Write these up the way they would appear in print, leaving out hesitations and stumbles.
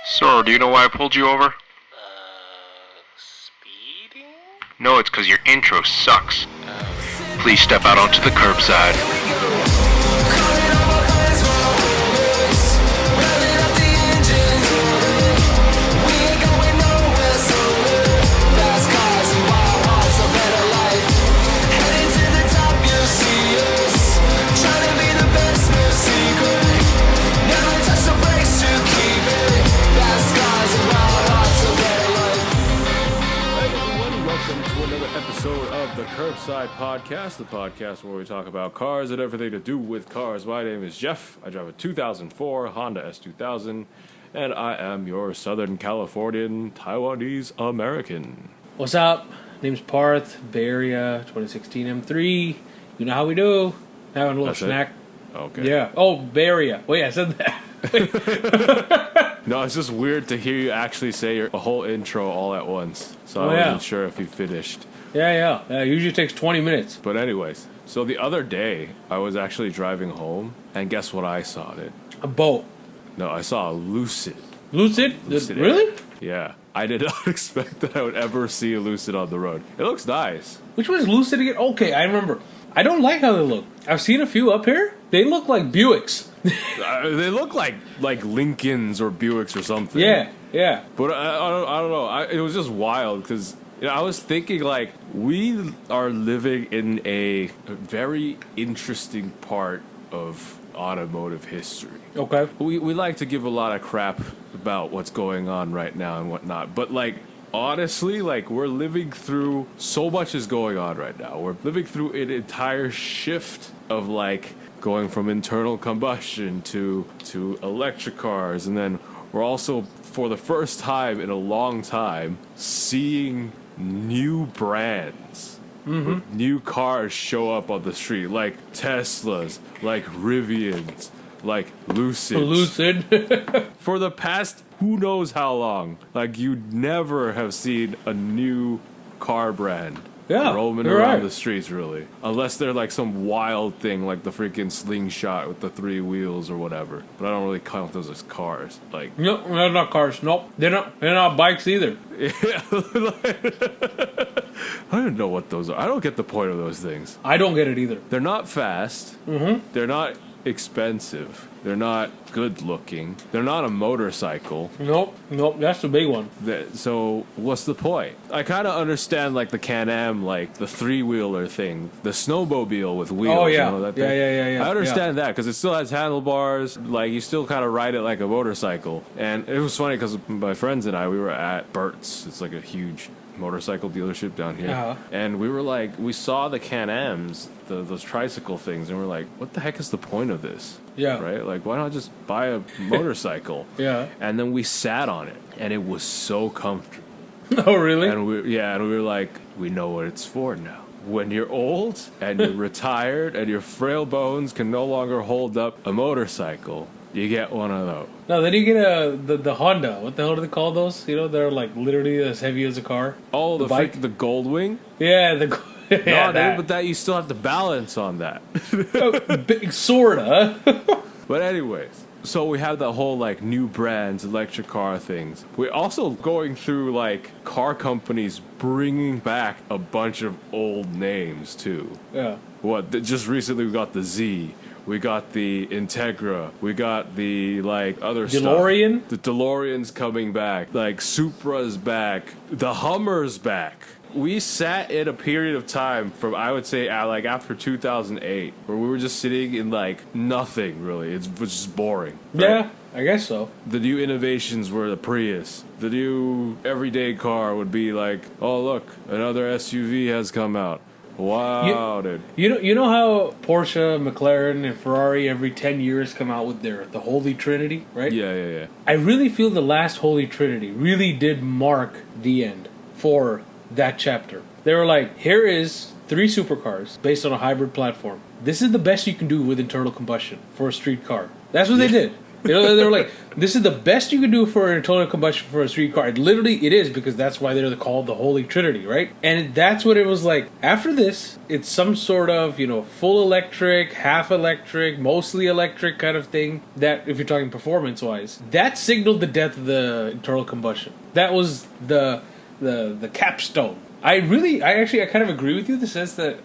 Sir, do you know why I pulled you over? Speeding? No, it's because your intro sucks. Please step out onto the curbside. Episode of the Curbside Podcast, the podcast where we talk about cars and everything to do with cars. My name is Jeff. I drive a 2004 Honda S2000, and I am your Southern Californian Taiwanese American. What's up? Name's Parth, Bay Area, 2016 M3. You know how we do. Having a little That's snack. It? Okay. Yeah. Oh, Bay Area. Wait, I said that. No, it's just weird to hear you actually say a whole intro all at once. So I wasn't sure if you finished. Yeah. It usually takes 20 minutes. But anyways, so the other day, I was actually driving home, and guess what I saw in it? A boat. No, I saw a Lucid. Lucid? Lucid really? Air. Yeah. I did not expect that I would ever see a Lucid on the road. It looks nice. Which one's Lucid again? Okay, I remember. I don't like how they look. I've seen a few up here. They look like Buicks. They look like Lincolns or Buicks or something. Yeah. But I don't know. It was just wild because I was thinking like we are living in a very interesting part of automotive history. Okay. We like to give a lot of crap about what's going on right now and whatnot, but like honestly, like we're living through so much is going on right now. We're living through an entire shift of like going from internal combustion to electric cars, and then we're also for the first time in a long time seeing new brands. Mm-hmm. New cars show up on the street, like Teslas, like Rivians, like Lucid. For the past who knows how long, like you'd never have seen a new car brand roaming around the streets, really, unless they're like some wild thing like the freaking Slingshot with the 3 wheels or whatever. But I don't really count those as cars. Like No, they're not cars. Nope, they're not bikes either. Yeah. I don't know what those are. I don't get the point of those things. I don't get it either. They're not fast. Mm-hmm. They're not expensive. They're not good looking. They're not a motorcycle. Nope, that's the big one. So what's the point? I kind of understand like the Can-Am, like the 3-wheeler thing, the snowmobile with wheels. Oh yeah, you know, that thing? yeah. I understand that because it still has handlebars. Like you still kind of ride it like a motorcycle. And it was funny because my friends and I, we were at Burt's. It's like a huge motorcycle dealership down here. Uh-huh. And we were like, we saw the Can-Ams, those tricycle things, and we're like, what the heck is the point of this? Yeah. Right? Like, why not just buy a motorcycle? Yeah. And then we sat on it, and it was so comfortable. Oh, really? And we were like, we know what it's for now. When you're old and you're retired and your frail bones can no longer hold up a motorcycle, you get one of those. No, then you get the Honda. What the hell do they call those? You know, they're like literally as heavy as a car. Oh, the bike? the Goldwing? Yeah, No, but that you still have to balance on that. Sorta. But anyways, so we have the whole like new brands, electric car things. We're also going through like car companies bringing back a bunch of old names too. Yeah. Just recently we got the Z. We got the Integra. We got the, like, other DeLorean? stuff. The DeLorean's coming back. Like, Supra's back. The Hummer's back. We sat in a period of time from, I would say, like, after 2008, where we were just sitting in, like, nothing, really. It was just boring. Right? Yeah, I guess so. The new innovations were the Prius. The new everyday car would be like, oh, look, another SUV has come out. Wow, dude. You know how Porsche, McLaren, and Ferrari every 10 years come out with the Holy Trinity, right? Yeah. I really feel the last Holy Trinity really did mark the end for that chapter. They were like, here is 3 supercars based on a hybrid platform. This is the best you can do with internal combustion for a street car. That's what they did. You know, they were like, this is the best you can do for an internal combustion for a street car. And literally, it is, because that's why they're called the Holy Trinity, right? And that's what it was like. After this, it's some sort of, you know, full electric, half electric, mostly electric kind of thing. That, if you're talking performance-wise, that signaled the death of the internal combustion. That was the capstone. I kind of agree with you in the sense that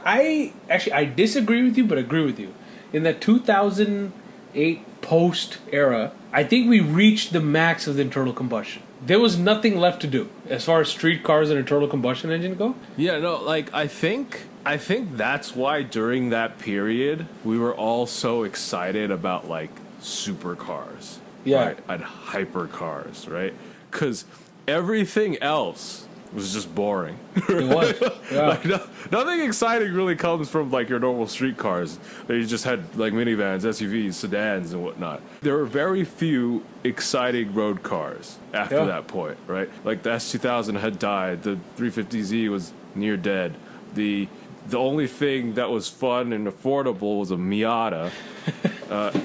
I disagree with you, but agree with you. In that 2008 post era, I think we reached the max of the internal combustion. There was nothing left to do as far as street cars and internal combustion engine go. Yeah, no, like I think that's why during that period we were all so excited about like supercars, Yeah. right? And hypercars, right? Because everything else was just boring. It was. Yeah. Like nothing exciting really comes from like your normal street cars. They just had like minivans, SUVs, sedans, and whatnot. There were very few exciting road cars after that point, right? Like the S2000 had died. The 350Z was near dead. The only thing that was fun and affordable was a Miata.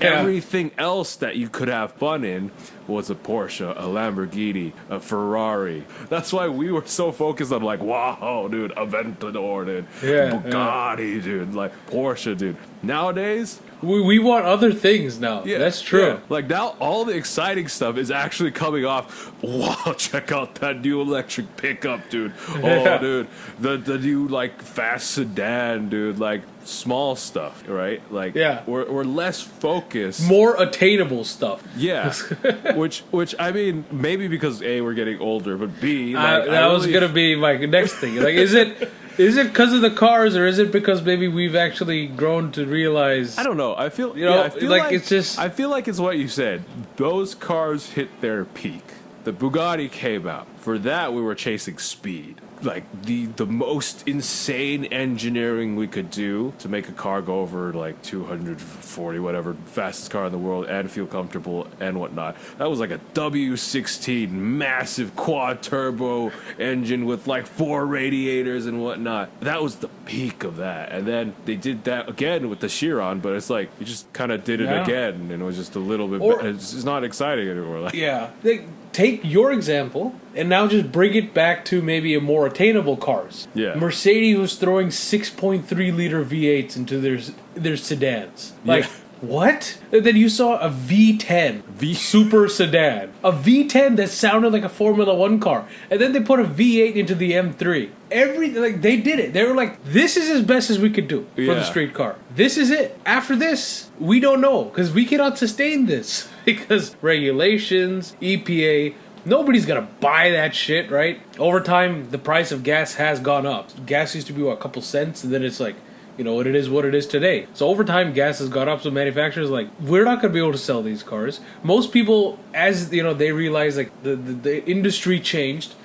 Everything else that you could have fun in was a Porsche, a Lamborghini, a Ferrari. That's why we were so focused on like, wow, dude, Aventador, dude, Bugatti, dude, like Porsche, dude. Nowadays, We want other things now. yeah, That's true. yeah. Like now, all the exciting stuff is actually coming off. Wow, check out that new electric pickup, dude. Oh, dude, the new like fast sedan, dude. Like small stuff, right? Like we're less focused. More attainable stuff. Yeah, which I mean, maybe because A, we're getting older, but B, like, that was gonna be my next thing. Like, is it because of the cars, or is it because maybe we've actually grown to realize? I don't know. I feel know, I feel like, it's just. I feel like it's what you said. Those cars hit their peak. The Bugatti came out. For that, we were chasing speed. Like the most insane engineering we could do to make a car go over like 240, whatever, fastest car in the world, and feel comfortable and whatnot. That was like a W16 massive quad turbo engine with like 4 radiators and whatnot. That was the peak of that. And then they did that again with the Chiron, but it's like you just kind of did it again, and it was just a little bit. It's not exciting anymore. Like, Take your example and now just bring it back to maybe a more attainable cars. Yeah. Mercedes was throwing 6.3 liter V8s into their sedans. Like, what? And then you saw a V10 super sedan. A V10 that sounded like a Formula 1 car. And then they put a V8 into the M3. They did it. They were like, this is as best as we could do for the street car. This is it. After this, we don't know, because we cannot sustain this. Because regulations, EPA, nobody's gonna buy that shit, right? Over time, the price of gas has gone up. Gas used to be, a couple cents, and then it's like, you know, what it is today. So over time, gas has gone up, so manufacturers are like, we're not gonna be able to sell these cars. Most people, as you know, they realize like the industry changed.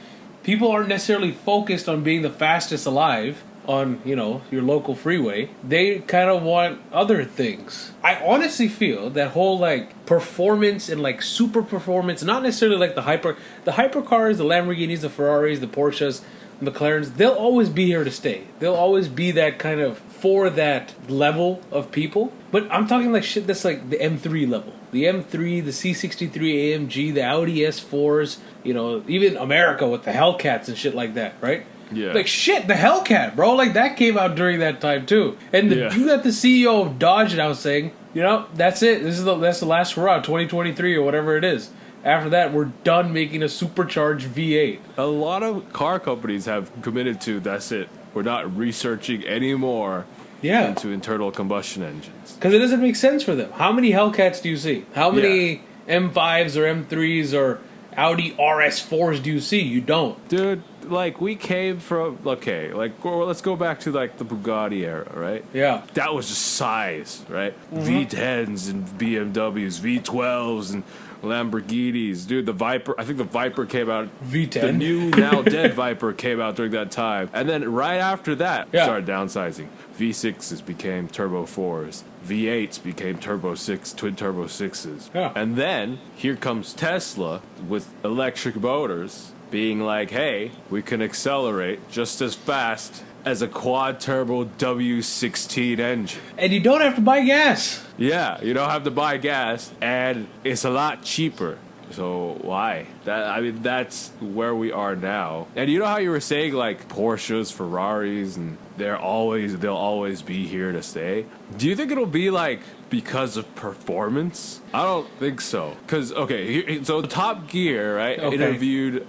People aren't necessarily focused on being the fastest alive on, you know, your local freeway. They kind of want other things. I honestly feel that whole like performance and like super performance, not necessarily like the hypercars, the Lamborghinis, the Ferraris, the Porsches, the McLarens, they'll always be here to stay. They'll always be that kind of for that level of people. But I'm talking like shit that's like the M3 level. The M3, the C63 AMG, the Audi S4s, you know, even America with the Hellcats and shit like that, right? Yeah. Like, shit, the Hellcat, bro. Like, that came out during that time, too. And you got the CEO of Dodge now saying, you know, that's it. That's the last hurrah, 2023 or whatever it is. After that, we're done making a supercharged V8. A lot of car companies have committed to, that's it. We're not researching anymore into internal combustion engines. Because it doesn't make sense for them. How many Hellcats do you see? How many M5s or M3s or Audi RS4s do you see? You don't. Dude, like, we came from, let's go back to, like, the Bugatti era, right? Yeah. That was just size, right? V10s and BMWs, V12s and Lamborghinis. Dude, the Viper, I think the Viper came out. V10. The new, now dead Viper came out during that time. And then right after that, we started downsizing. V6s became Turbo 4s. V8s became Turbo 6, twin Turbo 6s. Yeah. And then, here comes Tesla with electric motors being like, hey, we can accelerate just as fast as a quad turbo W16 engine. And you don't have to buy gas. Yeah, you don't have to buy gas, and it's a lot cheaper. So why? That's where we are now. And you know how you were saying like Porsches, Ferraris, and they'll always be here to stay? Do you think it'll be like because of performance? I don't think so. Because, okay, so Top Gear, right, interviewed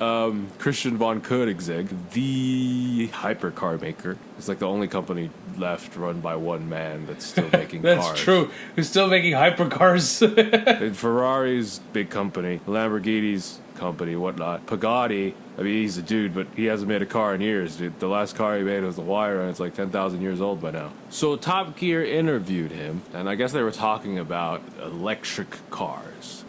Christian von Koenigsegg, the hypercar maker. It's like the only company left run by one man that's still making That's cars. true. Who's still making hypercars. And Ferrari's big company, Lamborghini's company, whatnot. Pagani, I mean, he's a dude, but he hasn't made a car in years, dude. The last car he made was the Wire, and it's like 10,000 years old by now. So Top Gear interviewed him, and I guess they were talking about electric cars.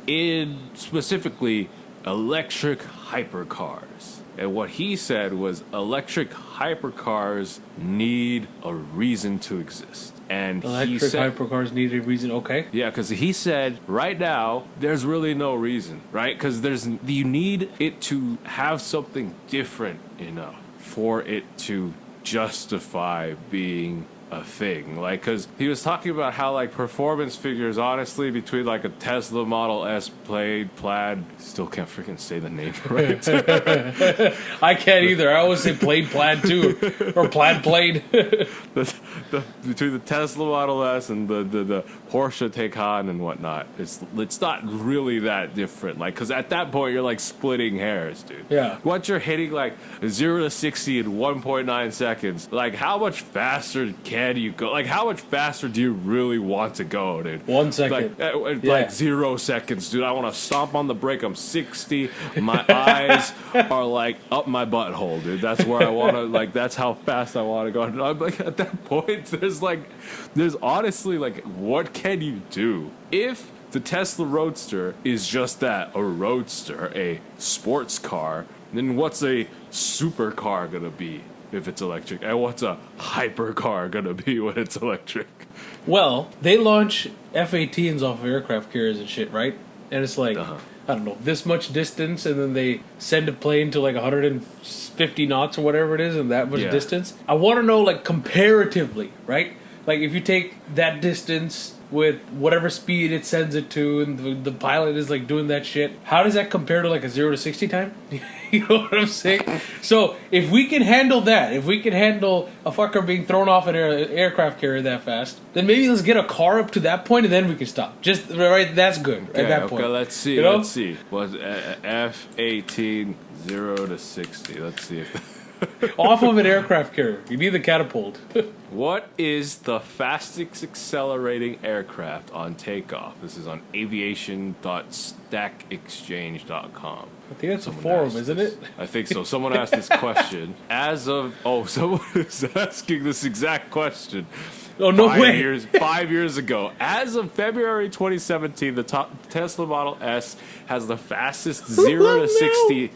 Specifically, electric hypercars. And what he said was electric hypercars need a reason to exist. And Electric hypercars need a reason, okay? Yeah, because he said right now there's really no reason, right? Because you need it to have something different enough for it to justify being a thing. Like, because he was talking about how like performance figures, honestly, between like a Tesla Model S plaid, still can't freaking say the name right. I can't either. I always say plaid too, or plaid. Between the Tesla Model S and the Porsche Taycan and whatnot, it's not really that different. Like, because at that point you're like splitting hairs, dude. Yeah. Once you're hitting like 0 to 60 in 1.9 seconds, like how much faster can you go? Like, how much faster do you really want to go, dude? 1 second. Like 0 seconds, dude. I want to stomp on the brake. I'm 60. My eyes are like up my butthole, dude. That's where I want to, like, that's how fast I want to go. And I'm like, at that point, there's honestly, like, what can you do? If the Tesla Roadster is just that, a roadster, a sports car, then what's a supercar gonna be if it's electric? And what's a hypercar gonna be when it's electric? Well, they launch F-18s off of aircraft carriers and shit, right? And it's like, I don't know, this much distance, and then they send a plane to like 150 knots or whatever it is, and that much distance. I want to know, like, comparatively, right? Like, if you take that distance with whatever speed it sends it to, and the pilot is like doing that shit, how does that compare to like a 0 to 60 time? You know what I'm saying? So if we can handle that, if we can handle a fucker being thrown off an aircraft carrier that fast, then maybe let's get a car up to that point, and then we can stop. Just right, that's good at that point. Okay, let's see. You know? Let's see. Was F-18 0 to 60? Let's see if. Off of an aircraft carrier. You need the catapult. What is the fastest accelerating aircraft on takeoff? This is on aviation.stackexchange.com. I think that's a forum, isn't it? I think so. Someone asked this question. Someone is asking this exact question. Oh, no way. 5 years ago. As of February 2017, the Tesla Model S has the fastest 0 to 60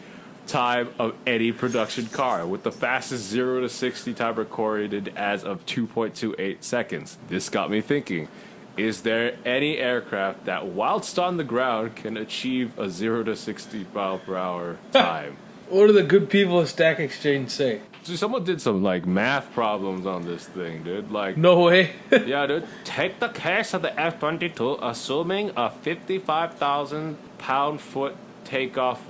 time of any production car, with the fastest 0 to 60 time recorded as of 2.28 seconds. This got me thinking, is there any aircraft that, whilst on the ground, can achieve a 0 to 60 mile per hour time? What do the good people at Stack Exchange say? So someone did some like math problems on this thing, dude. Like, no way. Yeah, dude. Take the case of the F-22, assuming a 55,000 pound takeoff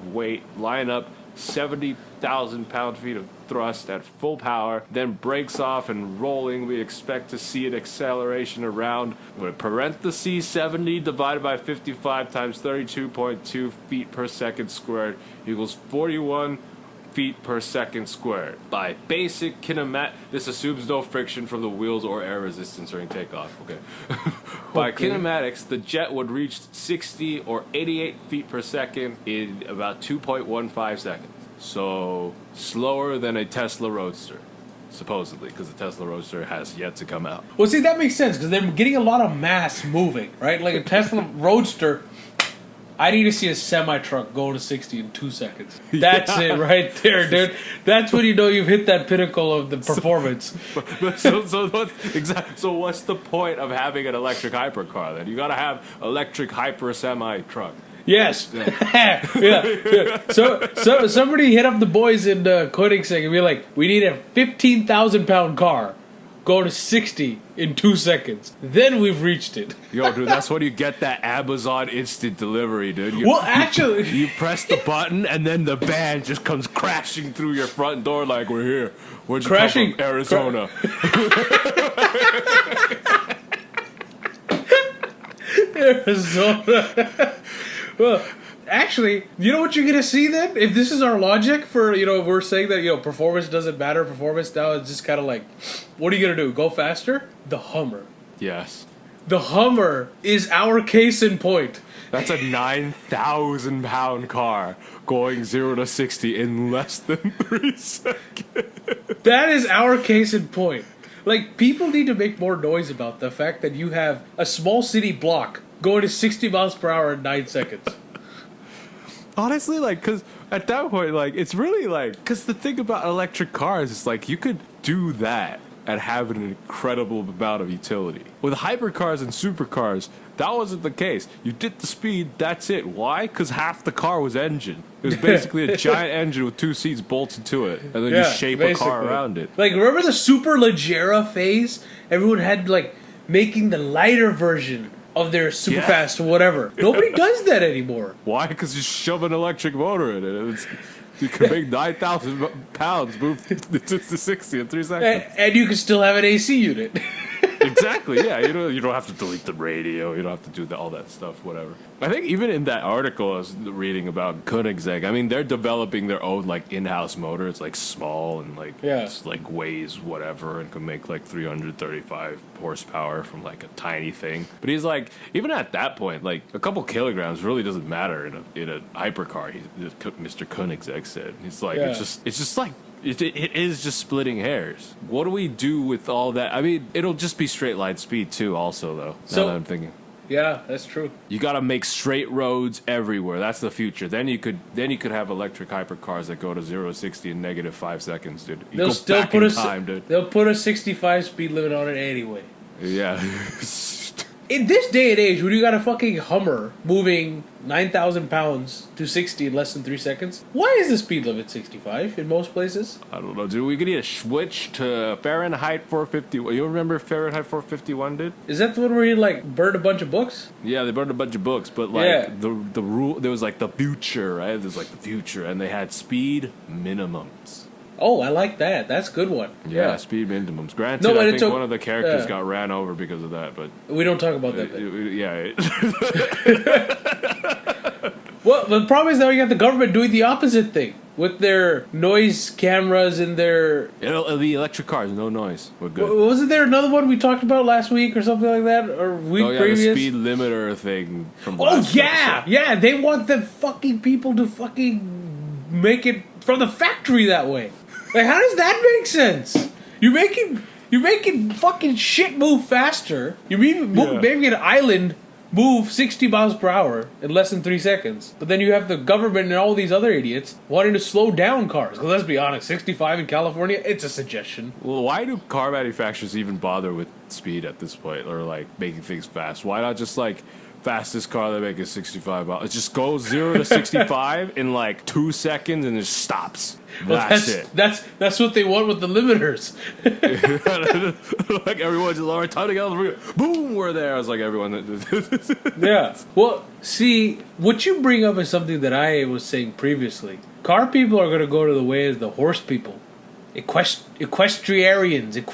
weight, line up 70,000 pound-feet of thrust at full power, then breaks off and rolling. We expect to see an acceleration around, with parentheses 70 divided by 55 times 32.2 feet per second squared equals 41 feet per second squared. By basic kinematic, this assumes no friction from the wheels or air resistance during takeoff. Okay. By kinematics, the jet would reach 60 or 88 feet per second in about 2.15 seconds. So slower than a Tesla Roadster, supposedly, because the Tesla Roadster has yet to come out. Well, see, that makes sense, because they're getting a lot of mass moving, right? Like a Tesla Roadster, I need to see a semi-truck go to 60 in 2 seconds. That's it right there, dude. That's when you know you've hit that pinnacle of the performance. So what's the point of having an electric hypercar then? You gotta have electric hyper semi-truck. Yes. Yeah. So somebody hit up the boys in Koenigsegg and be like, we need a 15,000-pound car. Go to 60 in 2 seconds. Then we've reached it. Yo, dude, that's when you get that Amazon instant delivery, dude. Actually... You press the button, and then the van just comes crashing through your front door like, we're here. Where'd you come from? Arizona. Arizona. Well, actually, you know what you're gonna see then? If this is our logic for, we're saying that, performance doesn't matter, performance now is just kind of like, what are you gonna do? Go faster? The Hummer. Yes. The Hummer is our case in point. That's a 9,000-pound car going 0 to 60 in less than 3 seconds. That is our case in point. Like, people need to make more noise about the fact that you have a small city block going to 60 miles per hour in 9 seconds. Honestly, because at that point, it's really because the thing about electric cars is, you could do that and have an incredible amount of utility. With hypercars and supercars, that wasn't the case. You did the speed, that's it. Why? Because half the car was engine. It was basically a giant engine with 2 seats bolted to it, and then you shape a car around it. Remember the Super Leggera phase? Everyone had, making the lighter version of their super fast or whatever. Nobody does that anymore. Why? Because you shove an electric motor in it. You can make 9,000 pounds move to 60 in 3 seconds. And you can still have an AC unit. Exactly, yeah. You don't have to delete the radio. You don't have to do all that stuff, whatever. I think even in that article I was reading about Koenigsegg, I mean, they're developing their own, in-house motor. It's, small and, it's, weighs whatever and can make, 335 horsepower from, a tiny thing. But he's even at that point, a couple kilograms really doesn't matter in a hypercar, Mr. Koenigsegg said. He's it's just it is just splitting hairs. What do we do with all that? I mean, it'll just be straight line speed too, also, though, now that I'm thinking. Yeah, that's true. You gotta make straight roads everywhere. That's the future. Then you could have electric hypercars that go to 0 to 60 in negative 5 seconds, dude. They'll still put They'll put a 65 speed limit on it anyway. Yeah. In this day and age, when you got a fucking Hummer moving 9,000 pounds to 60 in less than 3 seconds, why is the speed limit 65 in most places? I don't know, dude. We could need a switch to Fahrenheit 451. You remember Fahrenheit 451, dude? Is that the one where you, burned a bunch of books? Yeah, they burned a bunch of books, but, the rule, there was, the future, right? There's, the future, and they had speed minimums. Oh, I like that. That's a good one. Yeah, speed minimums. Granted, I think one of the characters got ran over because of that, but... We don't talk about that. Well, the problem is now you got the government doing the opposite thing with their noise cameras and their... It'll be electric cars, no noise. We're good. Wasn't there another one we talked about last week or something like that? Or week previous? The speed limiter thing from last episode. Yeah, they want the fucking people to fucking make it from the factory that way. How does that make sense? You're making fucking shit move faster. You're making an island move 60 miles per hour in less than 3 seconds. But then you have the government and all these other idiots wanting to slow down cars. Because let's be honest, 65 in California, it's a suggestion. Well, why do car manufacturers even bother with speed at this point? Or, making things fast? Why not just, fastest car they make is 65 miles? It just goes 0 to 65 in, 2 seconds and just stops. That's it. That's what they want with the limiters. Everyone's just, all right, time to get on the road. Boom, we're there. I was everyone. Yeah. Well, see, what you bring up is something that I was saying previously. Car people are going to go to the way of the horse people. Equestrians. It's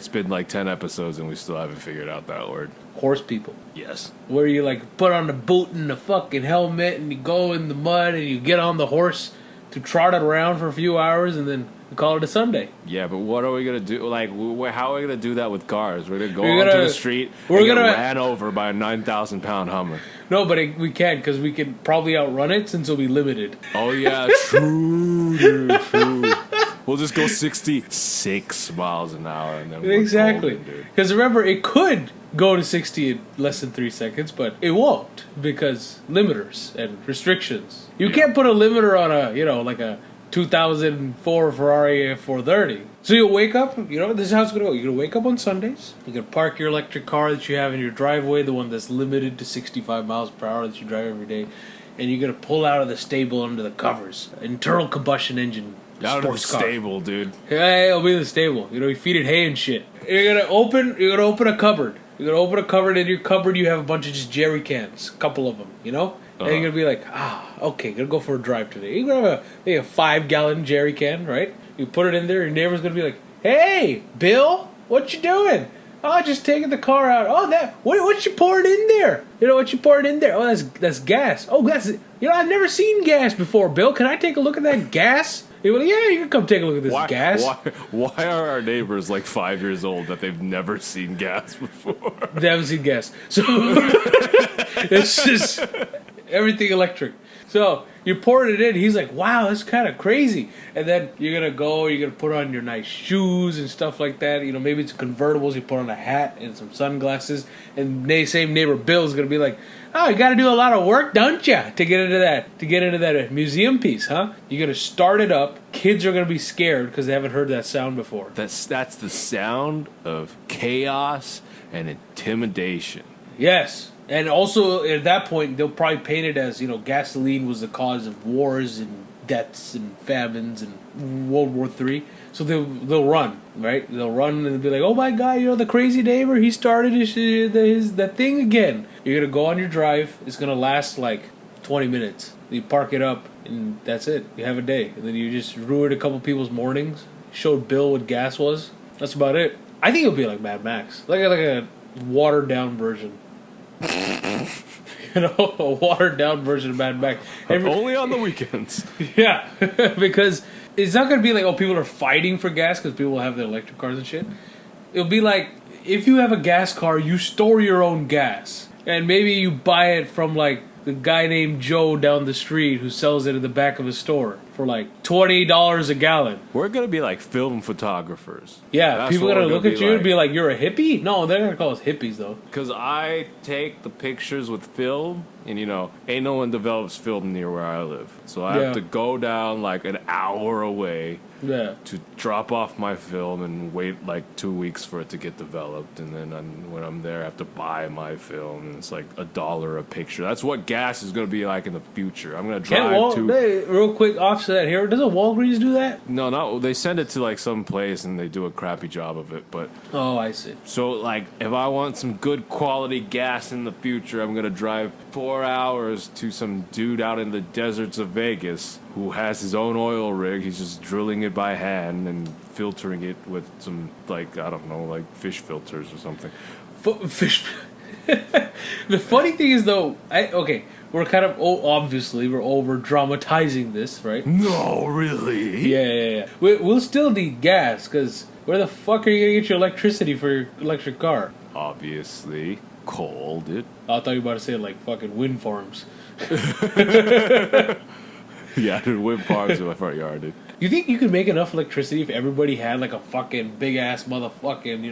been 10 episodes and we still haven't figured out that word. Horse people. Yes. Where you put on the boot and the fucking helmet and you go in the mud and you get on the horse to trot it around for a few hours and then we call it a Sunday. Yeah, but what are we gonna do? How are we gonna do that with cars? We're gonna go onto the street and get ran over by a 9,000-pound Hummer. No, but we can't because we can probably outrun it since it'll be limited. Oh yeah, true, dude, true. We'll just go 66 miles an hour and then exactly. Because remember, it could go to 60 in less than 3 seconds, but it won't because limiters and restrictions. You can't put a limiter on a 2004 Ferrari 430. So you'll wake up, this is how it's going to go. You're going to wake up on Sundays. You're going to park your electric car that you have in your driveway, the one that's limited to 65 miles per hour that you drive every day. And you're going to pull out of the stable under the covers. Internal combustion engine. Out of the sports car. stable, dude. Yeah, it'll be in the stable. You feed it hay and shit. You're gonna open a cupboard. You're gonna open a cupboard, and in your cupboard you have a bunch of just jerry cans, a couple of them, And you're gonna be like, okay, gonna go for a drive today. You're gonna have a 5-gallon jerry can, right? You put it in there. Your neighbor's gonna be like, hey, Bill, what you doing? Oh, just taking the car out. Oh, what you pouring in there? What you pouring in there? Oh, that's gas. Oh, I've never seen gas before, Bill. Can I take a look at that gas? You're like, yeah, you can come take a look at this gas. Why are our neighbors like 5 years old that they've never seen gas before? They haven't seen gas. So it's just everything electric. So you're pouring it in. He's like, wow, that's kind of crazy. And then you're going to put on your nice shoes and stuff like that. Maybe it's convertibles. You put on a hat and some sunglasses. And same neighbor Bill's going to be like, oh, you got to do a lot of work, don't you, to get into that museum piece, huh? You're going to start it up. Kids are going to be scared because they haven't heard that sound before. That's the sound of chaos and intimidation. Yes. And also, at that point, they'll probably paint it as, gasoline was the cause of wars and deaths and famines and World War III. So they'll run, right? They'll run and they'll be like, oh my God, the crazy neighbor, he started that thing again. You're going to go on your drive. It's going to last like 20 minutes. You park it up and that's it. You have a day. And then you just ruined a couple people's mornings. Showed Bill what gas was. That's about it. I think it'll be like Mad Max. Like a watered down version. A watered down version of Mad Max. Only on the weekends. Yeah, because it's not going to be like, people are fighting for gas because people have their electric cars and shit. It'll be like, if you have a gas car, you store your own gas. And maybe you buy it from like the guy named Joe down the street who sells it in the back of his store for like $20 a gallon. We're going to be like film photographers. Yeah, That's people are going to look at you like. and be like, you're a hippie? No, they're going to call us hippies though. Because I take the pictures with film, and ain't no one develops film near where I live. So I have to go down like an hour away to drop off my film and wait like 2 weeks for it to get developed. And then when I'm there, I have to buy my film, and it's like $1 a picture. That's what gas is going to be like in the future. I'm going to drive real quick offset here. Doesn't Walgreens do that? No, they send it to like some place and they do a crappy job of it. But oh, I see. So like, if I want some good quality gas in the future, I'm going to drive 4 hours to some dude out in the deserts of Vegas who has his own oil rig. He's just drilling it by hand and filtering it with some, like, I don't know, like fish filters or something. Fish. The funny thing is, though, we're kind of, obviously, we're over dramatizing this, right? No, really? Yeah. We'll still need gas, because where the fuck are you going to get your electricity for your electric car? Obviously. Coal, dude. I thought you were about to say, like, fucking wind farms. Yeah, dude, wind farms in my front yard, dude. You think you could make enough electricity if everybody had like a fucking big ass motherfucking,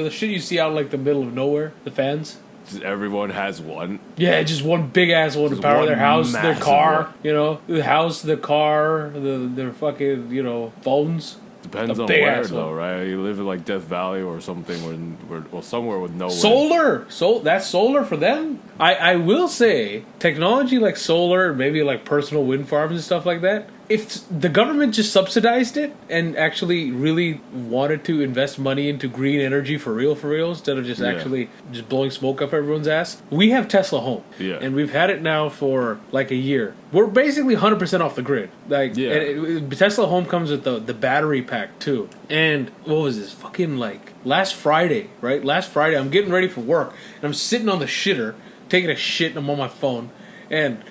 the shit you see out in like the middle of nowhere, the fans? Just everyone has one. Yeah, just one big ass one to power their house, their car, the house, the car, their fucking, phones. Depends on where, though, right? You live in like Death Valley or something, or somewhere with no solar. That's solar for them. I will say, technology like solar, maybe like personal wind farms and stuff like that. If the government just subsidized it and actually really wanted to invest money into green energy for real, instead of just actually just blowing smoke up everyone's ass, we have Tesla Home, and we've had it now for like a year. We're basically 100% off the grid. And Tesla Home comes with the battery pack too. And what was this? Fucking like last Friday, right? Last Friday, I'm getting ready for work, and I'm sitting on the shitter, taking a shit, and I'm on my phone, and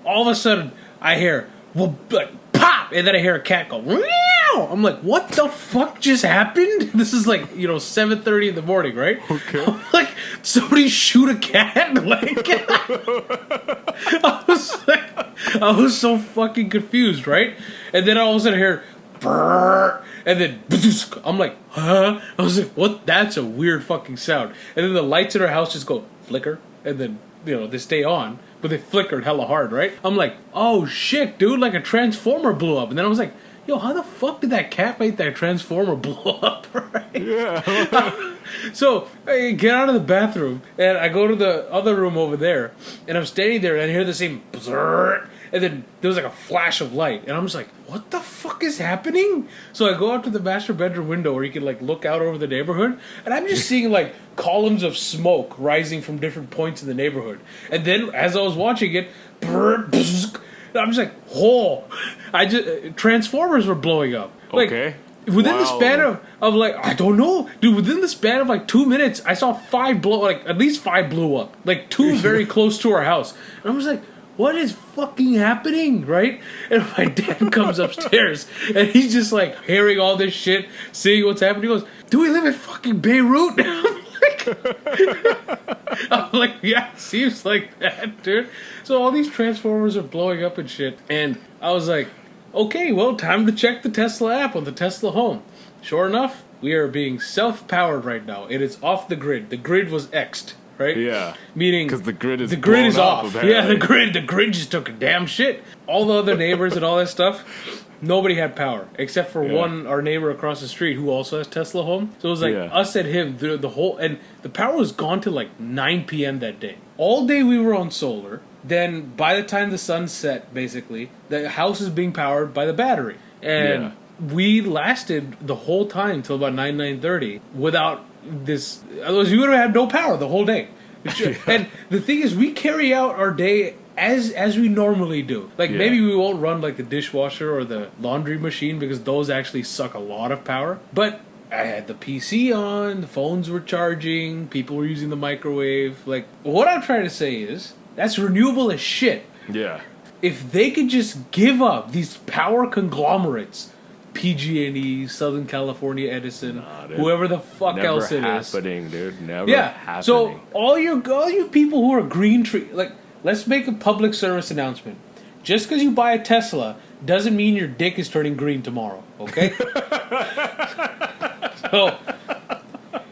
all of a sudden I hear, pop, and then I hear a cat go, meow. I'm like, what the fuck just happened? This is like, 7:30 in the morning, right? Okay. I'm like, somebody shoot a cat? Like, I was so fucking confused, right? And then all of a sudden I hear, brrr, and then I'm like, huh? I was like, what? That's a weird fucking sound. And then the lights in our house just go flicker, and then they stay on, but they flickered hella hard, right? I'm like, oh shit, dude, like a transformer blew up. And then I was like, yo, how the fuck did that cat make that transformer blow up, right? Yeah. So I get out of the bathroom and I go to the other room over there, and I'm standing there and I hear the same bzzz, and then there was like a flash of light, and I'm just like, what the fuck is happening? So I go out to the master bedroom window where you can like look out over the neighborhood, and I'm just seeing like columns of smoke rising from different points in the neighborhood. And then as I was watching it, I'm just like, transformers were blowing up. Like, Okay. Within the span of like, I don't know, dude, within the span of like 2 minutes, I saw at least 5 blew up. Like 2 very close to our house. And I was like, what is fucking happening, right? And my dad comes upstairs, and he's just like hearing all this shit, seeing what's happening. He goes, do we live in fucking Beirut? I'm like, yeah, seems like that, dude. So all these transformers are blowing up and shit. And I was like, okay, well, time to check the Tesla app on the Tesla Home. Sure enough, we are being self-powered right now. It is off the grid. The grid was X'd. Right? Yeah. Meaning because the grid is off. Apparently. Yeah, the grid just took a damn shit. All the other neighbors and all that stuff, nobody had power except for our neighbor across the street who also has Tesla Home. So it was like us and him the whole, and the power was gone till like 9 p.m. that day. All day we were on solar. Then by the time the sun set, basically, the house is being powered by the battery, and we lasted the whole time till about 9:30 without this. Otherwise, we would have had no power the whole day. And the thing is, we carry out our day as we normally do. Like maybe we won't run like the dishwasher or the laundry machine because those actually suck a lot of power. But I had the PC on, the phones were charging, people were using the microwave. Like, what I'm trying to say is that's renewable as shit. Yeah. If they could just give up these power conglomerates, PG&E, Southern California Edison, whoever the fuck else it is. Never happening, dude. Never happening. So all you people who are green tree, like, let's make a public service announcement. Just because you buy a Tesla doesn't mean your dick is turning green tomorrow, okay? So,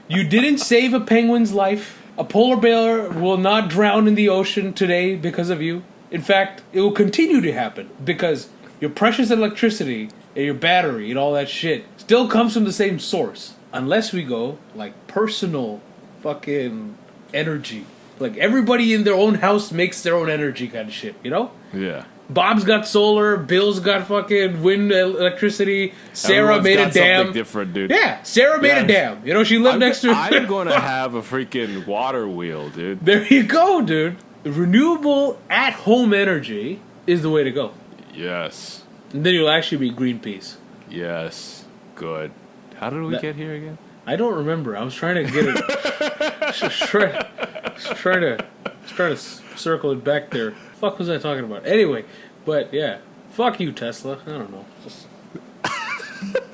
you didn't save a penguin's life. A polar bear will not drown in the ocean today because of you. In fact, it will continue to happen because your precious electricity and your battery and all that shit still comes from the same source. Unless we go, like, personal fucking energy. Like, everybody in their own house makes their own energy kind of shit, you know? Yeah. Bob's got solar, Bill's got fucking wind electricity, Sarah Everyone's made got a dam. something different, dude. Yeah, Sarah made a dam. You know, she lived next to... I'm gonna have a freaking water wheel, dude. There you go, dude. Renewable at-home energy is the way to go. Yes. And then you'll actually be Greenpeace. Yes. Good. How did we get here again? I don't remember. I was trying to get it... just trying to circle it back there. Fuck was I talking about? Anyway, but yeah. Fuck you, Tesla. I don't know.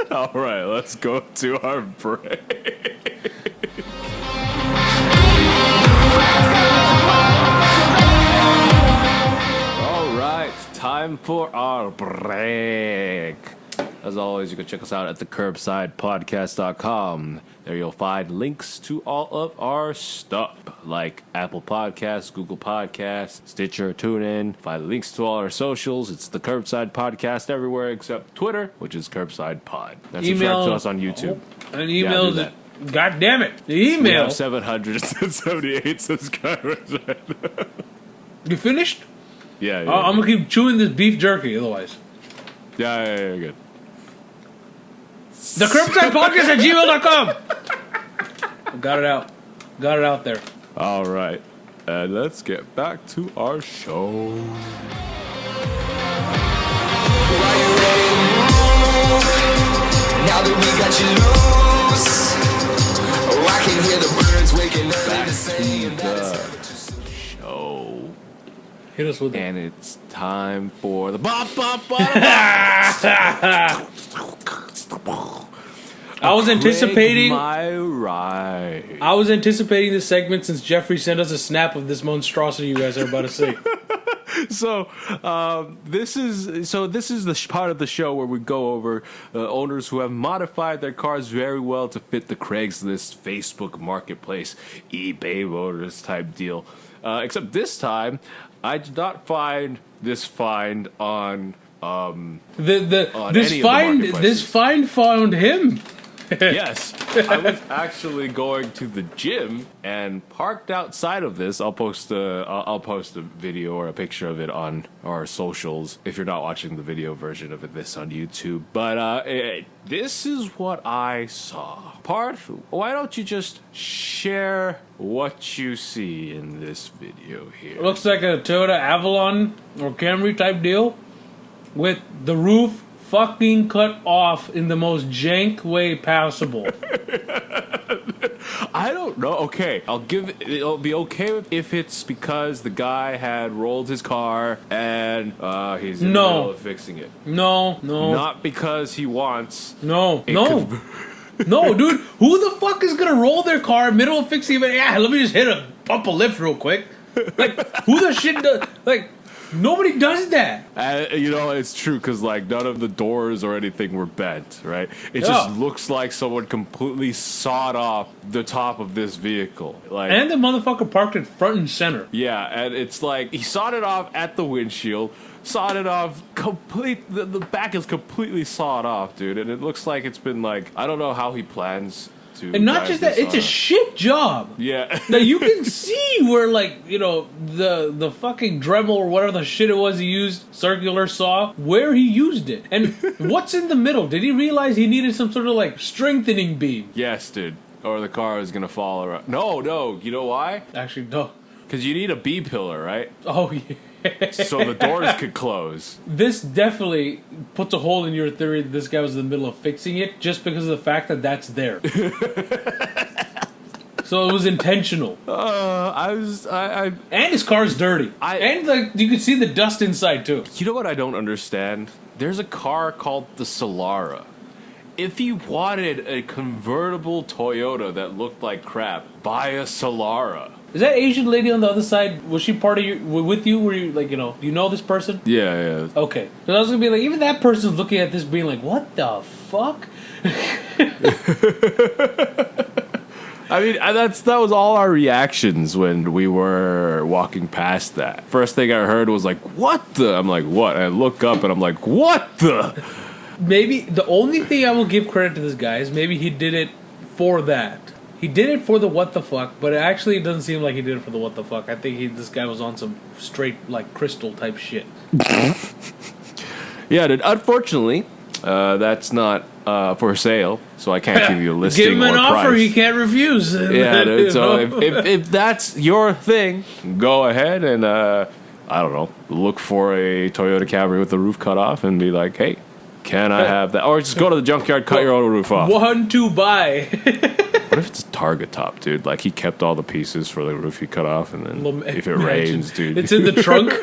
All right, let's go to our break. All right, time for our break. As always, you can check us out at the curbsidepodcast.com. There you'll find links to all of our stuff, like Apple Podcasts, Google Podcasts, Stitcher, TuneIn. Find links to all our socials. It's the Curbside Podcast everywhere except Twitter, which is Curbside Pod. And subscribe to us on YouTube. And email that. God damn it. The email. We have 778 subscribers right now. You finished? Yeah. I'm going to keep chewing this beef jerky otherwise. Yeah, good. The Curbside Podcast at gmail.com. Got it out. Got it out there. All right. And let's get back to our show. Now that we got you loose, oh, I can hear the birds waking early to say Show. Hit us with it. And it's time for the bop. I was anticipating my ride. I was anticipating this segment since Jeffrey sent us a snap of this monstrosity you guys are about to see. So this is the part of the show where we go over owners who have modified their cars very well to fit the Craigslist, Facebook Marketplace, eBay Motors type deal. Except this time, I did not find this find on this find found him. Yes, I was actually going to the gym and parked outside of this. I'll post a video or a picture of it on our socials if you're not watching the video version of this on YouTube. But this is what I saw. Parth, why don't you just share what you see in this video here? Looks like a Toyota Avalon or Camry type deal with the roof fucking cut off in the most jank way possible. I don't know. Okay, it'll be okay if it's because the guy had rolled his car and he's in the middle of fixing it. No. Not because he wants. No, dude. Who the fuck is gonna roll their car middle of fixing it? Yeah, let me just pump a lift real quick. Like, who the shit does? Like, nobody does that. It's true because like none of the doors or anything were bent, right? It just looks like someone completely sawed off the top of this vehicle. Like, and the motherfucker parked it front and center. Yeah, and it's like he sawed it off at the windshield, sawed it off the back is completely sawed off, dude, and it looks like it's been like, I don't know how he plans to. And not just that, it's a shit job. Yeah. Now you can see where, like, the fucking Dremel or whatever the shit it was he used, circular saw, where he used it. And what's in the middle? Did he realize he needed some sort of, like, strengthening beam? Yes, dude. Or the car is gonna fall around. No. You know why? Actually, no. Because you need a B pillar, right? Oh, yeah. So the doors could close. This definitely puts a hole in your theory that this guy was in the middle of fixing it just because of the fact that that's there. So it was intentional. And his car's dirty. And like you could see the dust inside too. You know what I don't understand? There's a car called the Solara. If you wanted a convertible Toyota that looked like crap, buy a Solara. Is that Asian lady on the other side? Was she part of with you? Were you like, do you know this person? Yeah. Okay. So I was gonna be like, even that person's looking at this, being like, "What the fuck?" I mean, that was all our reactions when we were walking past that. First thing I heard was like, "What the?" I'm like, "What?" And I look up and I'm like, "What the?" Maybe the only thing I will give credit to this guy is maybe he did it for that. He did it for the what the fuck, but it actually doesn't seem like he did it for the what the fuck. I think this guy was on some straight, like, crystal type shit. Yeah, dude. Unfortunately, that's not for sale, so I can't give you a listing or give him an offer he can't refuse. Yeah, dude. So if that's your thing, go ahead and I don't know, look for a Toyota Camry with the roof cut off and be like, hey, can I have that? Or just go to the junkyard, cut your own roof off. 1 to buy. What if it's a Target top, dude? Like, he kept all the pieces for the roof he cut off, and then if it rains, dude. It's in the trunk?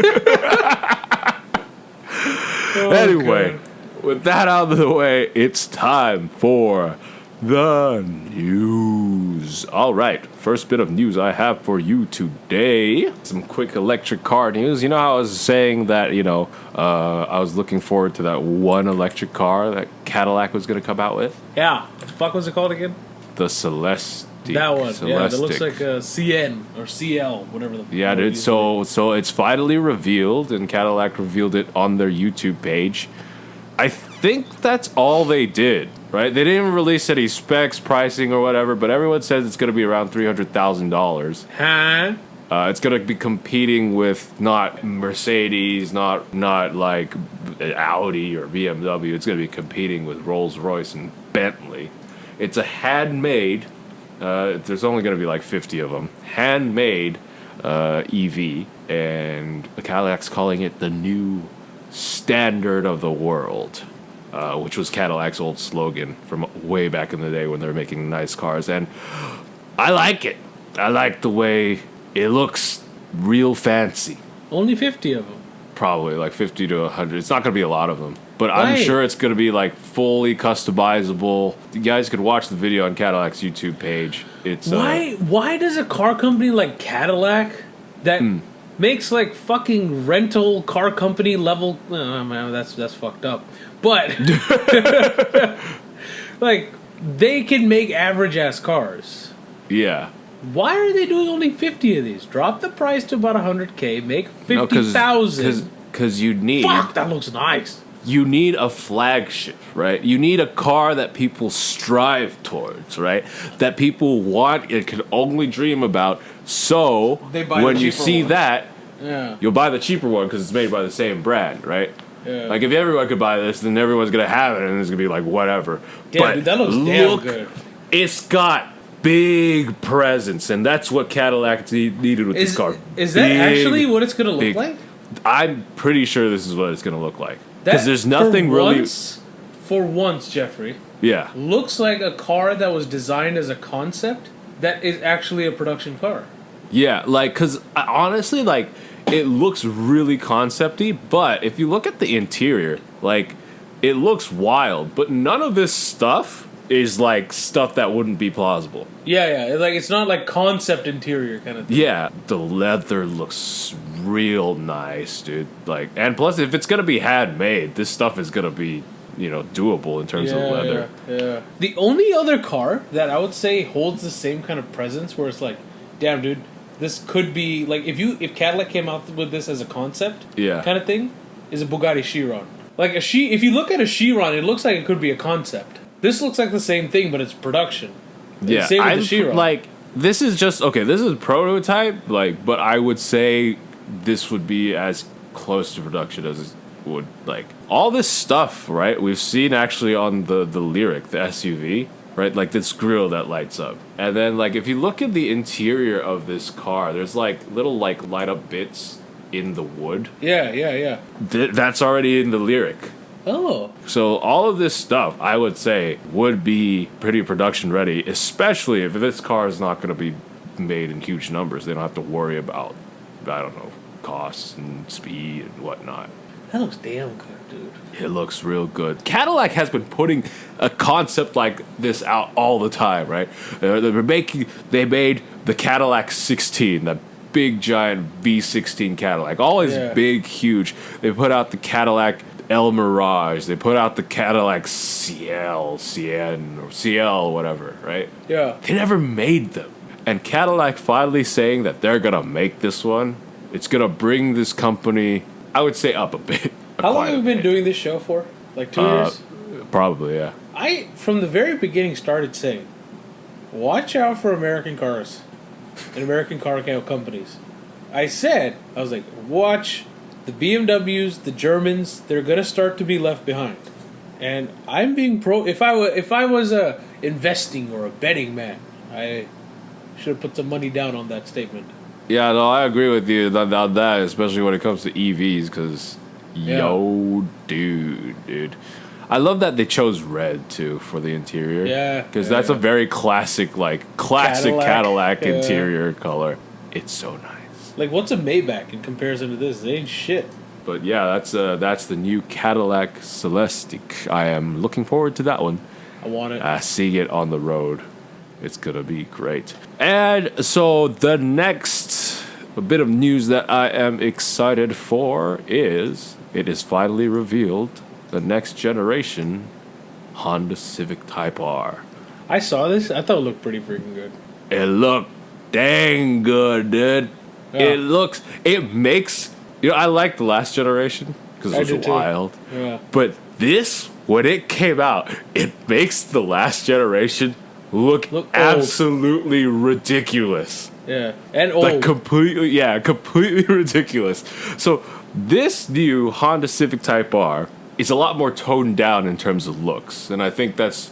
Anyway, with that out of the way, it's time for the news. All right, first bit of news I have for you today. Some quick electric car news. You know how I was saying that, I was looking forward to that one electric car that Cadillac was going to come out with? Yeah. What the fuck was it called again? The Celestiq. That one. Celestiq. Yeah, that looks like a CN or CL, whatever the fuck. Yeah, dude. So it's finally revealed, and Cadillac revealed it on their YouTube page. I think that's all they did, right? They didn't release any specs, pricing, or whatever, but everyone says it's going to be around $300,000. Huh? It's going to be competing with not Mercedes, not like Audi or BMW. It's going to be competing with Rolls-Royce and Bentley. It's a handmade, there's only going to be like 50 of them, handmade EV, and Cadillac's calling it the new standard of the world, which was Cadillac's old slogan from way back in the day when they were making nice cars. And I like it. I like the way it looks, real fancy. Only 50 of them. Probably like 50 to 100. It's not going to be a lot of them, but I'm sure it's going to be like fully customizable. You guys could watch the video on Cadillac's YouTube page. It's why does a car company like Cadillac that makes like fucking rental car company level. Oh, man, that's fucked up. But like they can make average ass cars. Yeah. Why are they doing only 50 of these? Drop the price to about 100K. Make 50,000. Because you need. Fuck, that looks nice. You need a flagship, right? You need a car that people strive towards, right? That people want and can only dream about. So They buy when the you cheaper see one. that, Yeah. you'll buy the cheaper one because it's made by the same brand, right? Yeah. Like if everyone could buy this, then everyone's gonna have it, and it's gonna be like whatever. Damn, dude, that looks damn good. It's got big presence, and that's what Cadillac needed with this car. Is that Big, actually what it's gonna look big. like? I'm pretty sure this is what it's gonna look like. That, Because there's nothing really. For once, Jeffrey, Yeah. looks like a car that was designed as a concept that is actually a production car. Yeah, like, because honestly, like, it looks really concept-y, but if you look at the interior, like, it looks wild, but none of this stuff is, like, stuff that wouldn't be plausible. Yeah, like it's not like concept interior kind of thing. Yeah, the leather looks real nice, dude. Like, and plus, if it's gonna be handmade, this stuff is gonna be, doable in terms of leather. Yeah. The only other car that I would say holds the same kind of presence, where it's like, damn, dude, this could be like if Cadillac came out with this as a concept, Yeah. kind of thing, is a Bugatti Chiron. Like if you look at a Chiron, it looks like it could be a concept. This looks like the same thing, but it's production. Yeah, Same with the Chiron. like, this is just okay. This is prototype, like, but I would say this would be as close to production as it would. Like, all this stuff, right? We've seen actually on the Lyric, the SUV, right? Like this grill that lights up, and then like if you look at the interior of this car, there's like little like light up bits in the wood. Yeah. That's already in the Lyric. Oh. So all of this stuff, I would say, would be pretty production ready, especially if this car is not going to be made in huge numbers. They don't have to worry about, I don't know, costs and speed and whatnot. That looks damn good, dude. It looks real good. Cadillac has been putting a concept like this out all the time, right? They made the Cadillac 16, that big giant V16 Cadillac. Always big, huge. They put out the Cadillac El Mirage. They put out the Cadillac Ciel, whatever, right? Yeah. They never made them. And Cadillac finally saying that they're going to make this one, it's going to bring this company, I would say, up a bit. How long have we been doing this show for? Like 2 years? Probably, yeah. I, from the very beginning, started saying, watch out for American cars and American car companies. I was like, watch the BMWs, the Germans, they're going to start to be left behind. And I'm being if I was investing or a betting man, I should have put some money down on that statement. Yeah, no, I agree with you on that, especially when it comes to EVs, because, dude. I love that they chose red, too, for the interior. Yeah. Because that's a very classic Cadillac interior color. It's so nice. Like, what's a Maybach in comparison to this? It ain't shit. But yeah, that's the new Cadillac Celestiq. I am looking forward to that one. I want it. Seeing it on the road. It's going to be great. And so the next bit of news that I am excited for is it is finally revealed the next generation Honda Civic Type R. I saw this. I thought it looked pretty freaking good. It looked dang good, dude. Yeah. It makes, I like the last generation because it was wild. Yeah. But this, when it came out, it makes the last generation look absolutely ridiculous. Yeah. And old. Like completely ridiculous. So this new Honda Civic Type R is a lot more toned down in terms of looks. And I think that's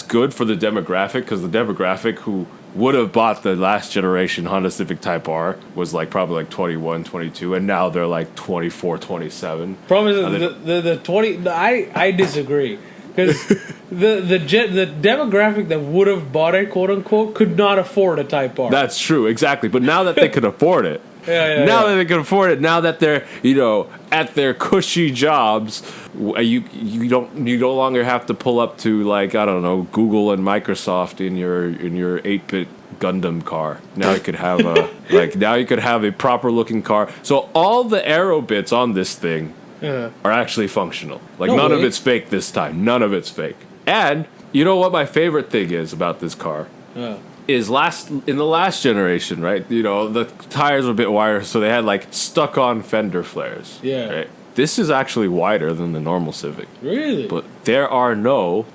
good for the demographic, because the demographic who would have bought the last generation Honda Civic Type R was probably 21, 22, and now they're 24, 27. Problem is the 20. I disagree, because the demographic that would have bought it, quote unquote, could not afford a Type R. That's true, exactly. But now that they can afford it, now that they can afford it, now that they're at their cushy jobs, you no longer have to pull up to I don't know, Google and Microsoft in your 8-bit Gundam car. Now you could have a proper looking car. So all the aero bits on this thing are actually functional. Like No none of way. it's fake this time. None of it's fake. And you know what my favorite thing is about this car? Is in the last generation, right? You know, the tires were a bit wider, so they had like stuck-on fender flares. Yeah. Right? This is actually wider than the normal Civic. Really? But there are no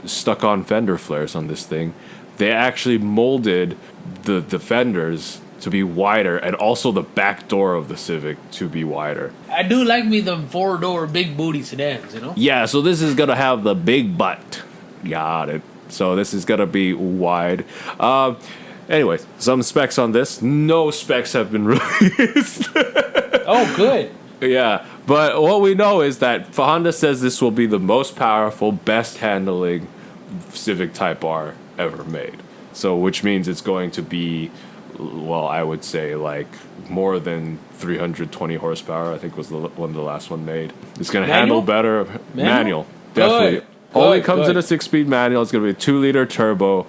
stuck-on fender flares on this thing. They actually molded the fenders to be wider, and also the back door of the Civic to be wider. I do like me the 4-door big booty sedans, you know? Yeah, so this is gonna have the big butt. Got it. So this is gonna be wide. Anyways, some specs on this. No specs have been released. Oh, good. Yeah, but what we know is that Honda says this will be the most powerful, best handling Civic Type R ever made. So, which means it's going to be, well, I would say like more than 320 horsepower. I think was the last one made. It's going to handle better. Manual, definitely. Good. Only Good, comes good. in a 6-speed manual. It's going to be a 2-liter turbo,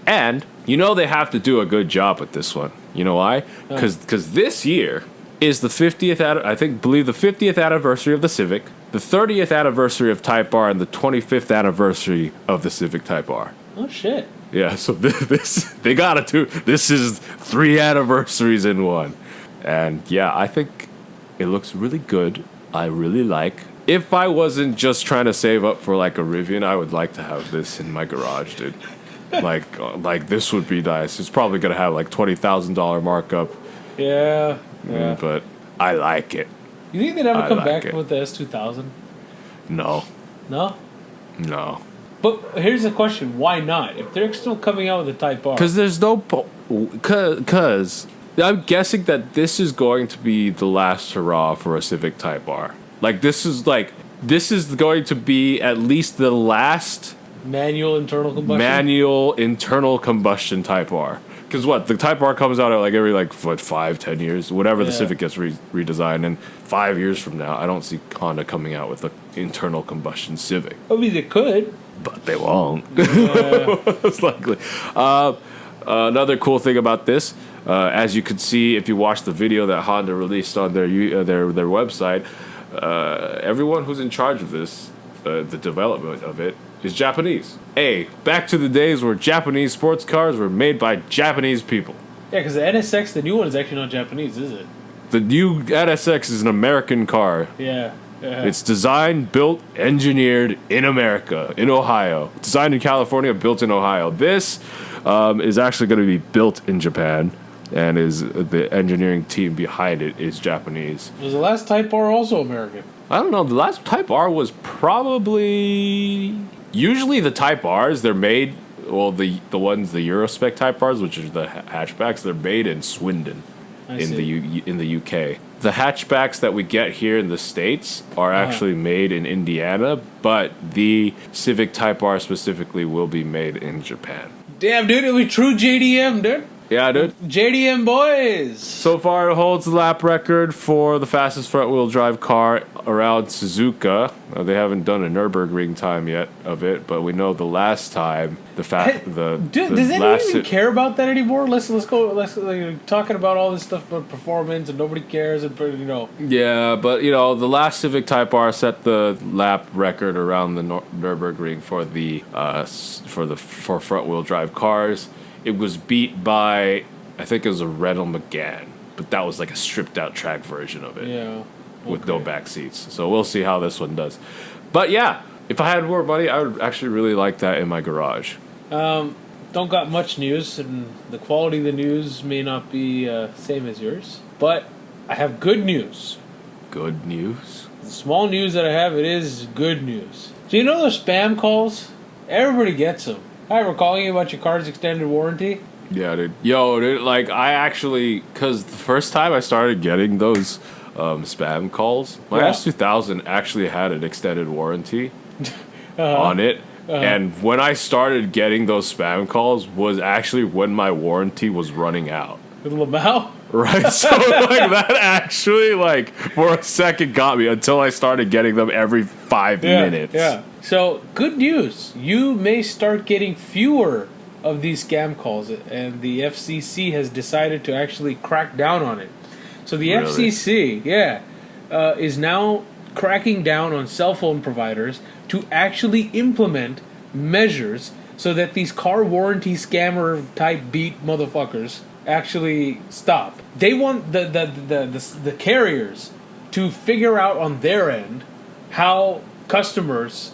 and you know they have to do a good job with this one. You know why? Because this year is the 50th, believe the 50th anniversary of the Civic, the 30th anniversary of Type R, and the 25th anniversary of the Civic Type R. Oh, shit. Yeah, so they gotta do. This is 3 anniversaries in one, and yeah, I think it looks really good. I really like. If I wasn't just trying to save up for like a Rivian, I would like to have this in my garage, dude. like this would be nice. It's probably gonna have like $20,000 markup. Yeah. But I like it. You think they'd ever I come like back it. with the S2000? No. No? No. But here's the question. Why not? If they're still coming out with the Type R. Because there's no... Because I'm guessing that this is going to be the last hurrah for a Civic Type R. This is going to be at least the last Manual internal combustion? manual internal combustion Type R. Because the Type R comes out at every 5-10 years, whatever the Yeah. Civic gets redesigned, and 5 years from now, I don't see Honda coming out with an internal combustion Civic, I mean, they could. but they won't. Yeah. Most likely. Another cool thing about this, as you could see if you watch the video that Honda released on their website, everyone who's in charge of this, the development of it, is Japanese. Back to the days where Japanese sports cars were made by Japanese people. Yeah, because the NSX, the new one, is actually not Japanese, is it? The new NSX is an American car. Yeah. It's designed, built, engineered in America, in Ohio. Designed in California, built in Ohio. This is actually going to be built in Japan, and the engineering team behind it is Japanese. Was the last Type R also American? I don't know. The last Type R was probably... Usually the Type Rs, they're made... Well, the Eurospec Type Rs, which are the hatchbacks, they're made in Swindon in the UK. The hatchbacks that we get here in the States are actually made in Indiana, but the Civic Type R specifically will be made in Japan. Damn, dude, it was true JDM, dude. Yeah, dude. JDM boys. So far, it holds the lap record for the fastest front-wheel drive car around Suzuka. They haven't done a Nürburgring time yet of it, but we know the last time Dude, does anyone even care about that anymore? Let's go talking about all this stuff about performance and nobody cares and Yeah, but the last Civic Type R set the lap record around the Nürburgring for front-wheel drive cars. It was beat by, I think it was a Renault Megane, but that was like a stripped-out track version of it. Yeah. With no back seats. So we'll see how this one does. But yeah, if I had more money, I would actually really like that in my garage. Don't got much news, and the quality of the news may not be same as yours. But I have good news. Good news? The small news that I have, it is good news. Do you know those spam calls? Everybody gets them. Hi, we're calling you about your car's extended warranty. Yeah, dude. Yo, dude, I actually... Because the first time I started getting those spam calls, my S2000 actually had an extended warranty on it. And when I started getting those spam calls was actually when my warranty was running out. With Lamau? Right, so that actually for a second got me until I started getting them every 5 minutes. Yeah. So good news, you may start getting fewer of these scam calls, and the FCC has decided to actually crack down on it. So the Really? FCC, is now cracking down on cell phone providers to actually implement measures so that these car warranty scammer type beat motherfuckers actually stop. They want the carriers to figure out on their end how customers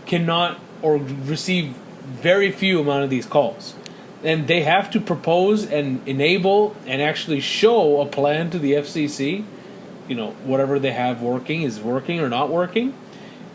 cannot or receive very few amount of these calls. And they have to propose and enable and actually show a plan to the FCC. Whatever they have working is working or not working.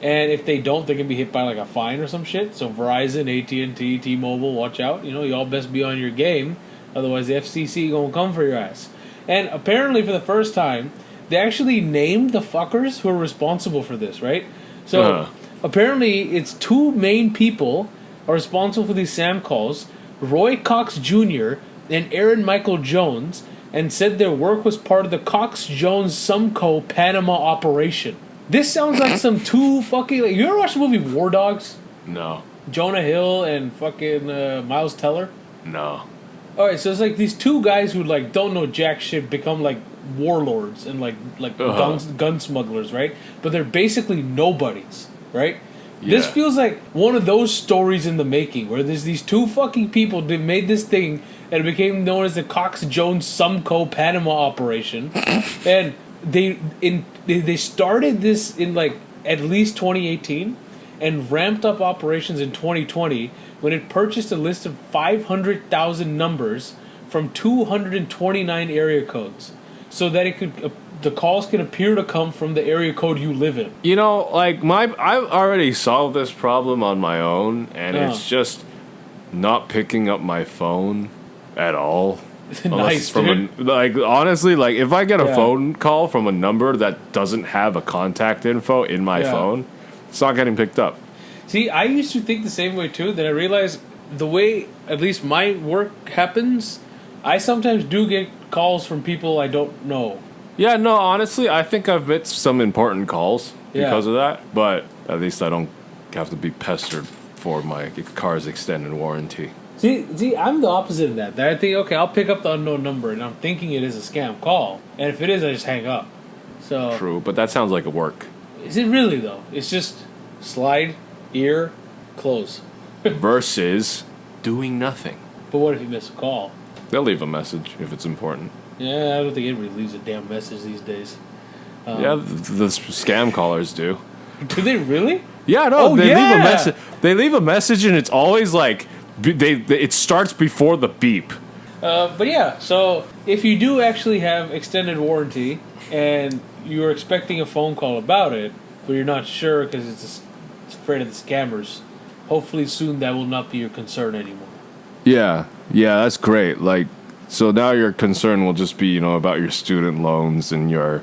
And if they don't, they can be hit by like a fine or some shit. So Verizon, AT&T, T-Mobile, watch out. Y'all best be on your game. Otherwise the FCC gonna come for your ass. And apparently for the first time, they actually named the fuckers who are responsible for this, right? So apparently it's two main people are responsible for these SAM calls, Roy Cox Jr. and Aaron Michael Jones, and said their work was part of the Cox-Jones-Sumco Panama operation. This sounds like some two fucking... you ever watch the movie War Dogs? No. Jonah Hill and fucking Miles Teller? No. Alright, so it's like these two guys who like don't know jack shit become like warlords and like gun smugglers, right? But they're basically nobodies, right? This Yeah. feels like one of those stories in the making where there's these two fucking people that made this thing and it became known as the Cox-Jones-Sumco Panama operation. And they started this in like at least 2018 and ramped up operations in 2020 when it purchased a list of 500,000 numbers from 229 area codes so that it could the calls can appear to come from the area code you live in. I already solved this problem on my own, and it's just not picking up my phone at all. Unless it's from honestly, if I get a phone call from a number that doesn't have a contact info in my phone, it's not getting picked up. See, I used to think the same way too. Then I realized the way at least my work happens, I sometimes do get calls from people I don't know. Yeah, no, honestly, I think I've missed some important calls because of that, but at least I don't have to be pestered for my car's extended warranty. See, I'm the opposite of that. I think, okay, I'll pick up the unknown number, and I'm thinking it is a scam call, and if it is, I just hang up. So True, but that sounds like a work. Is it really though? It's just slide, ear, close. Versus doing nothing. But what if you miss a call? They'll leave a message if it's important. Yeah, I don't think anybody leaves a damn message these days. The scam callers do. Do they really? Yeah, no, Leave a message. They leave a message, and it's always like it starts before the beep. But yeah, so if you do actually have extended warranty and you're expecting a phone call about it, but you're not sure because it's afraid of the scammers, hopefully soon that will not be your concern anymore. Yeah, that's great. So now your concern will just be, about your student loans and your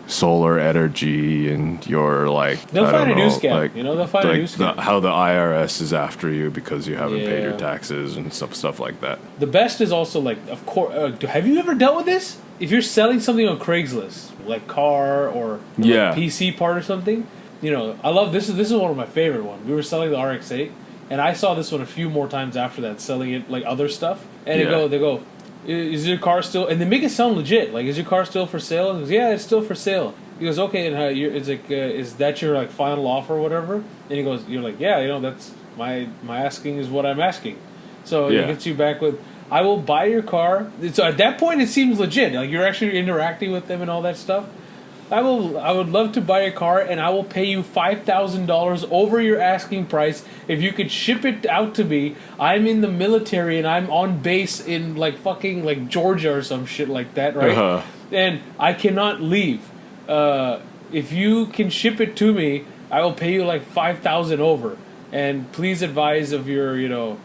solar energy and your They'll find a new scam. They'll find a new scam. How the IRS is after you because you haven't paid your taxes and stuff like that. The best is also of course. Have you ever dealt with this? If you're selling something on Craigslist, like car or PC part or something, I love this. Is one of my favorite ones. We were selling the RX-8, and I saw this one a few more times after that, selling it like other stuff. And they go. Is your car still... And they make it sound legit. Is your car still for sale? He goes, yeah, it's still for sale. He goes, okay, and it's is that your final offer or whatever? And he goes, you're like, yeah, that's... My asking is what I'm asking. So he gets you back with, I will buy your car. So at that point, it seems legit. You're actually interacting with them and all that stuff. I would love to buy a car, and I will pay you $5,000 over your asking price if you could ship it out to me. I'm in the military and I'm on base in fucking Georgia or some shit like that, right? And I cannot leave. If you can ship it to me, I will pay you $5,000 over. And please advise of your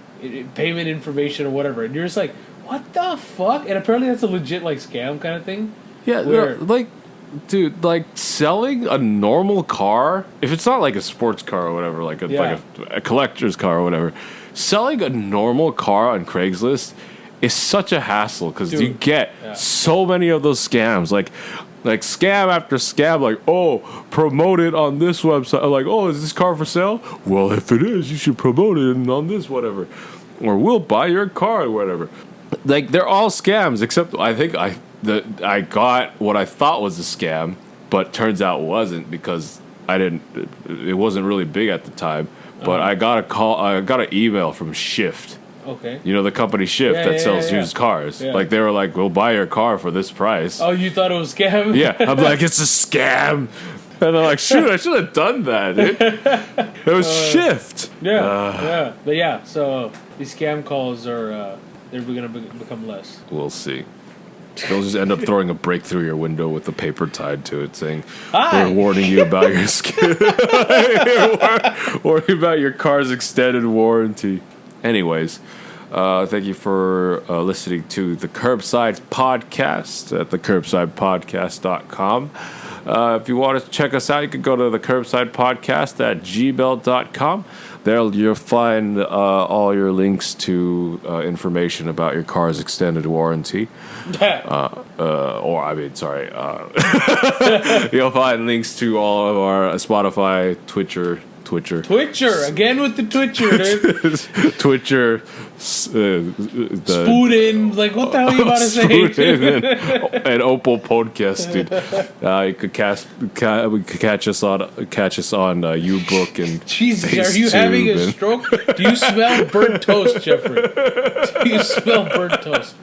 payment information or whatever. And you're just like, what the fuck? And apparently that's a legit scam kind of thing. Yeah, dude, selling a normal car, if it's not a sports car or whatever, a collector's car or whatever, selling a normal car on Craigslist is such a hassle because you get so many of those scams, like scam after scam, promote it on this website, is this car for sale? Well, if it is, you should promote it on this whatever. or we'll buy your car or whatever. Like, they're all scams, except I think I got what I thought was a scam, but turns out wasn't, because it wasn't really big at the time. But I got an email from Shift. Okay. You know, the company Shift that sells used cars. Yeah. Like, they were like, we'll buy your car for this price. Oh, you thought it was scam? Yeah, I'm like, it's a scam. And I'm like, shoot, I should have done that, dude. It was Shift. Yeah. But yeah, so these scam calls are, they're going to become less. We'll see. They'll just end up throwing a brick through your window with a paper tied to it saying, Hi. we're warning you about your warning about your car's extended warranty. Anyways, thank you for listening to the Curbside Podcast at thecurbsidepodcast.com. If you want to check us out, you can go to the Curbside Podcast at gmail.com. There you'll find all your links to information about your car's extended warranty. You'll find links to all of our Spotify, Twitcher, again with the Twitcher, dude. Twitcher, Spoon-in, like, what the hell are you about to say? and Opal podcast, dude. You could catch us on Ubook and Jesus, are you having a stroke? Do you smell burnt toast, Jeffrey? Do you smell burnt toast?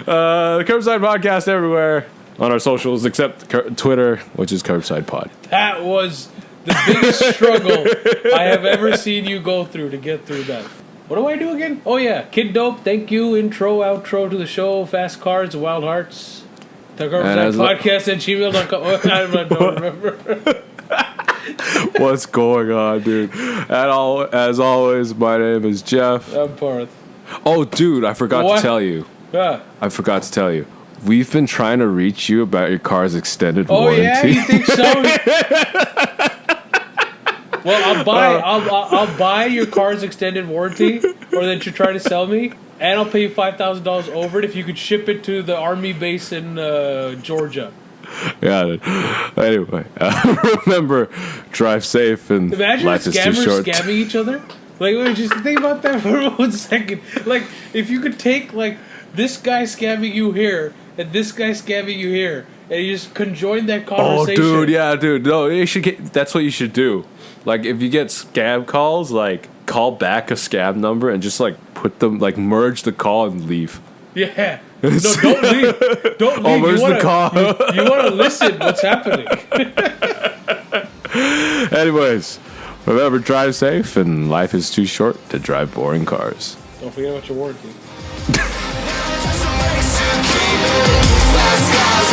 The Curbside Podcast everywhere on our socials except Twitter, which is Curbside Pod. That was the biggest struggle I have ever seen you go through to get through that. What do I do again? Oh yeah, Kid Dope, thank you, intro, outro to the show, Fast Cars, Wild Hearts, the Curbside Podcast at gmail.com. I don't remember. What's going on, dude? As always, my name is Jeff. I'm Parth. Oh, dude, I forgot to tell you. Yeah. We've been trying to reach you about your car's extended warranty. Oh yeah, you think so? Well, I'll buy your car's extended warranty, or that you're trying to sell me, and I'll pay you $5,000 over it if you could ship it to the Army base in Georgia. Yeah. Anyway, remember, drive safe and imagine life is too short. Scamming each other. Like, wait, just think about that for 1 second. Like, if you could take like this guy scamming you here and this guy scamming you here, and you just conjoin that conversation. Oh, dude. No, that's what you should do. Like, if you get scam calls, like, call back a scam number and just, like, put them, like, merge the call and leave. Yeah. No, don't leave. Don't leave. Merge the call. You want to listen what's happening. Anyways, remember, drive safe, and life is too short to drive boring cars. Don't forget about your warranty. Fast cars